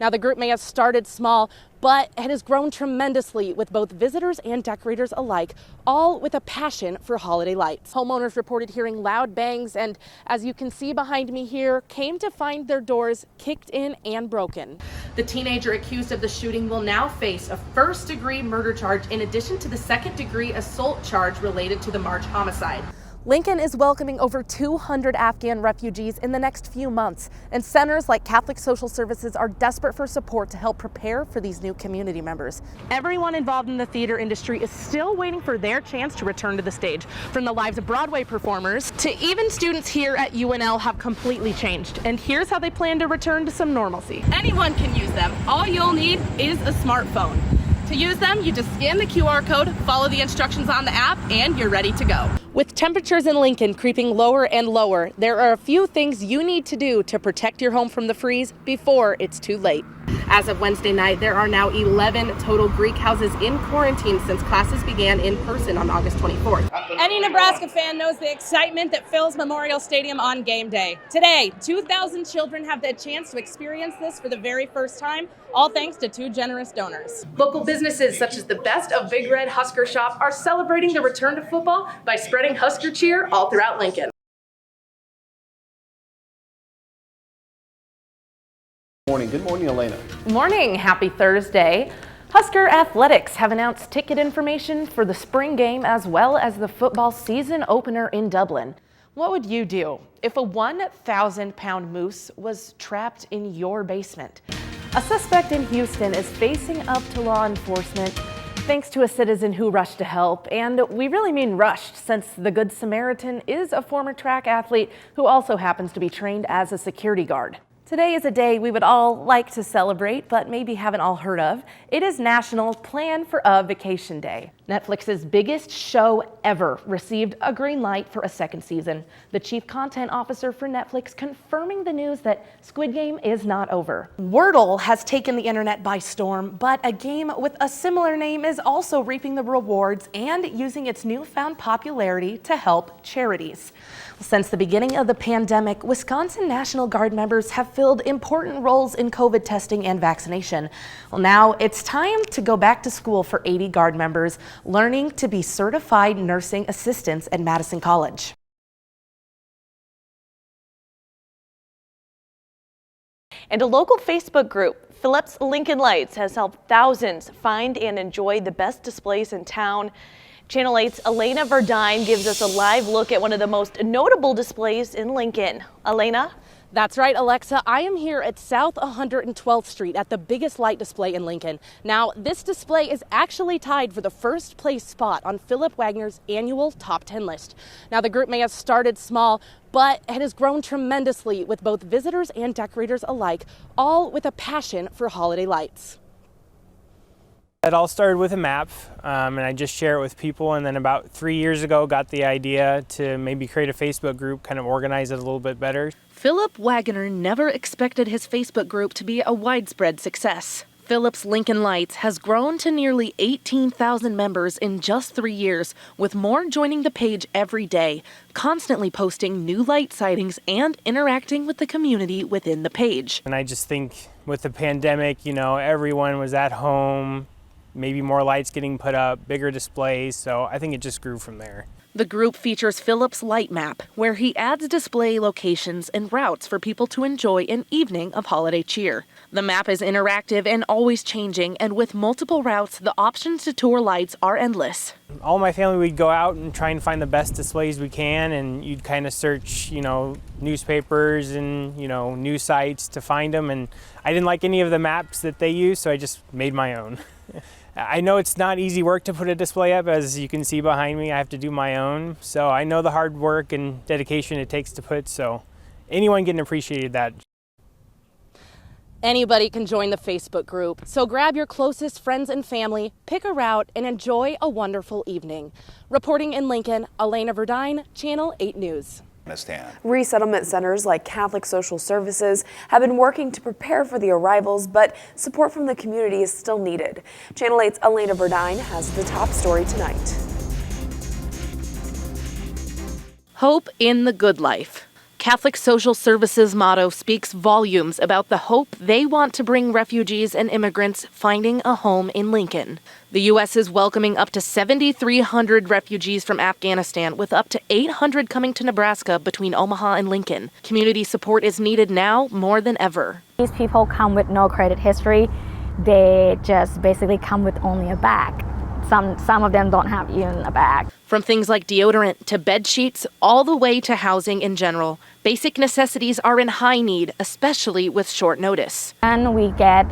Now, the group may have started small, but it has grown tremendously with both visitors and decorators alike, all with a passion for holiday lights. Homeowners reported hearing loud bangs and, as you can see behind me here, came to find their doors kicked in and broken. The teenager accused of the shooting will now face a first-degree murder charge in addition to the second-degree assault charge related to the March homicide. Lincoln is welcoming over 200 Afghan refugees in the next few months, and centers like Catholic Social Services are desperate for support to help prepare for these new community members. Everyone involved in the theater industry is still waiting for their chance to return to the stage. From the lives of Broadway performers to even students here at UNL have completely changed, and here's how they plan to return to some normalcy. Anyone can use them. All you'll need is a smartphone. To use them, you just scan the QR code, follow the instructions on the app, and you're ready to go. With temperatures in Lincoln creeping lower and lower, there are a few things you need to do to protect your home from the freeze before it's too late. As of Wednesday night, there are now 11 total Greek houses in quarantine since classes began in person on August 24th. Any Nebraska fan knows the excitement that fills Memorial Stadium on game day. Today, 2,000 children have the chance to experience this for the very first time, all thanks to two generous donors. Local businesses such as the Best of Big Red Husker Shop are celebrating the return to football by spreading Husker cheer all throughout Lincoln. Good morning, Alayna. Morning, happy Thursday. Husker Athletics have announced ticket information for the spring game as well as the football season opener in Dublin. What would you do if a 1,000-pound moose was trapped in your basement? A suspect in Houston is facing up to law enforcement thanks to a citizen who rushed to help. And we really mean rushed, since the Good Samaritan is a former track athlete who also happens to be trained as a security guard. Today is a day we would all like to celebrate, but maybe haven't all heard of. It is National Plan for a Vacation Day. Netflix's biggest show ever received a green light for a second season. The chief content officer for Netflix confirming the news that Squid Game is not over. Wordle has taken the internet by storm, but a game with a similar name is also reaping the rewards and using its newfound popularity to help charities. Since the beginning of the pandemic, Wisconsin National Guard members have filled important roles in COVID testing and vaccination. Well, now it's time to go back to school for 80 Guard members, learning to be certified nursing assistants at Madison College. And a local Facebook group, Phillips Lincoln Lights, has helped thousands find and enjoy the best displays in town. Channel 8's Alayna Verduyn gives us a live look at one of the most notable displays in Lincoln. Alayna? That's right, Alexa. I am here at South 112th Street at the biggest light display in Lincoln. Now, this display is actually tied for the first place spot on Philip Wagner's annual Top 10 list. Now, the group may have started small, but it has grown tremendously with both visitors and decorators alike, all with a passion for holiday lights. It all started with a map, and I just share it with people, and then about 3 years ago got the idea to maybe create a Facebook group, kind of organize it a little bit better. Philip Wagner never expected his Facebook group to be a widespread success. Phillips Lincoln Lights has grown to nearly 18,000 members in just 3 years, with more joining the page every day, constantly posting new light sightings and interacting with the community within the page. And I just think with the pandemic, everyone was at home, maybe more lights getting put up, bigger displays, so I think it just grew from there. The group features Philip's Light Map, where he adds display locations and routes for people to enjoy an evening of holiday cheer. The map is interactive and always changing, and with multiple routes, the options to tour lights are endless. All my family would go out and try and find the best displays we can, and you'd kind of search, newspapers and, news sites to find them, and I didn't like any of the maps that they use, so I just made my own. I know it's not easy work to put a display up, as you can see behind me. I have to do my own, so I know the hard work and dedication it takes to put, so anyone can appreciate that. Anybody can join the Facebook group, so grab your closest friends and family, pick a route, and enjoy a wonderful evening. Reporting in Lincoln, Alayna Verduyn, Channel 8 News. Resettlement centers like Catholic Social Services have been working to prepare for the arrivals, but support from the community is still needed. Channel 8's Alayna Verduyn has the top story tonight. Hope in the good life. Catholic Social Services motto speaks volumes about the hope they want to bring refugees and immigrants finding a home in Lincoln. The U.S. is welcoming up to 7,300 refugees from Afghanistan, with up to 800 coming to Nebraska between Omaha and Lincoln. Community support is needed now more than ever. These people come with no credit history. They just basically come with only a bag. Some of them don't have even a bag. From things like deodorant to bed sheets, all the way to housing in general, basic necessities are in high need, especially with short notice. And we get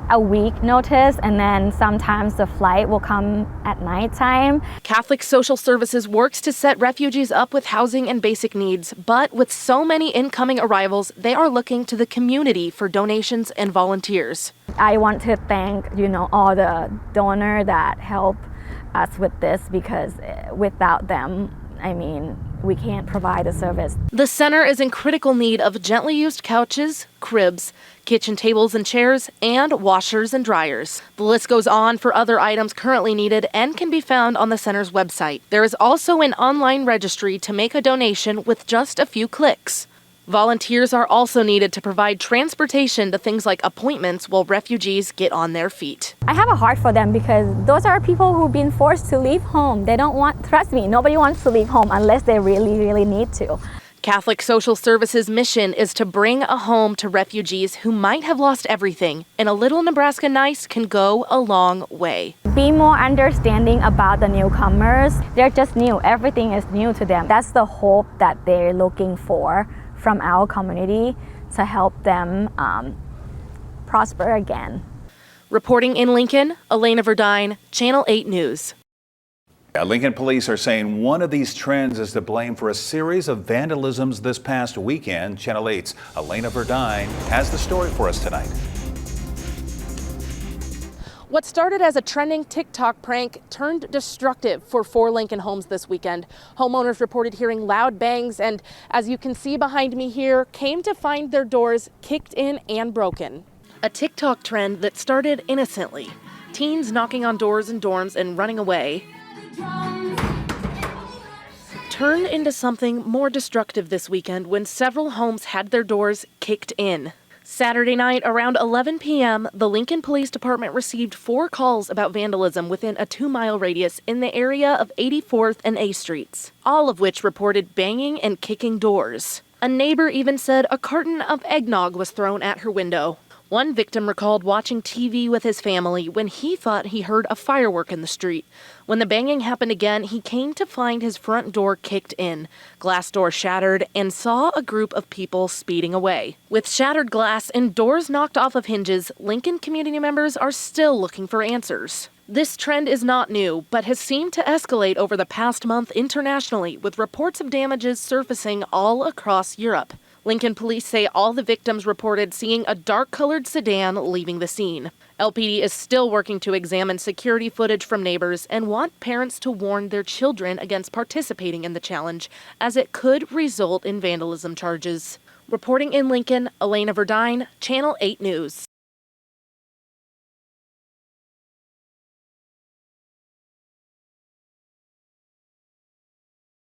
a week notice, and then sometimes the flight will come at nighttime. Catholic Social Services works to set refugees up with housing and basic needs, but with so many incoming arrivals, they are looking to the community for donations and volunteers. I want to thank, all the donors that help us with this, because without them, we can't provide a service. The center is in critical need of gently used couches, cribs, kitchen tables and chairs, and washers and dryers. The list goes on for other items currently needed and can be found on the center's website. There is also an online registry to make a donation with just a few clicks. Volunteers are also needed to provide transportation to things like appointments while refugees get on their feet. I have a heart for them, because those are people who've been forced to leave home. They don't want, trust me, nobody wants to leave home unless they really, really need to. Catholic Social Services' mission is to bring a home to refugees who might have lost everything, and a little Nebraska nice can go a long way. Be more understanding about the newcomers. They're just new. Everything is new to them. That's the hope that they're looking for from our community, to help them prosper again. Reporting in Lincoln, Alayna Verduyn, Channel 8 News. Lincoln police are saying one of these trends is to blame for a series of vandalisms this past weekend. Channel 8's Alayna Verduyn has the story for us tonight. What started as a trending TikTok prank turned destructive for 4 Lincoln homes this weekend. Homeowners reported hearing loud bangs and, as you can see behind me here, came to find their doors kicked in and broken. A TikTok trend that started innocently. Teens knocking on doors in dorms and running away turned into something more destructive this weekend when several homes had their doors kicked in. Saturday night around 11 p.m., the Lincoln Police Department received 4 calls about vandalism within a 2-mile radius in the area of 84th and A Streets, all of which reported banging and kicking doors. A neighbor even said a carton of eggnog was thrown at her window. One victim recalled watching TV with his family when he thought he heard a firework in the street. When the banging happened again, he came to find his front door kicked in, glass door shattered, and saw a group of people speeding away. With shattered glass and doors knocked off of hinges, Lincoln community members are still looking for answers. This trend is not new, but has seemed to escalate over the past month internationally, with reports of damages surfacing all across Europe. Lincoln police say all the victims reported seeing a dark-colored sedan leaving the scene. LPD is still working to examine security footage from neighbors and want parents to warn their children against participating in the challenge, as it could result in vandalism charges. Reporting in Lincoln, Alayna Verduyn, Channel 8 News.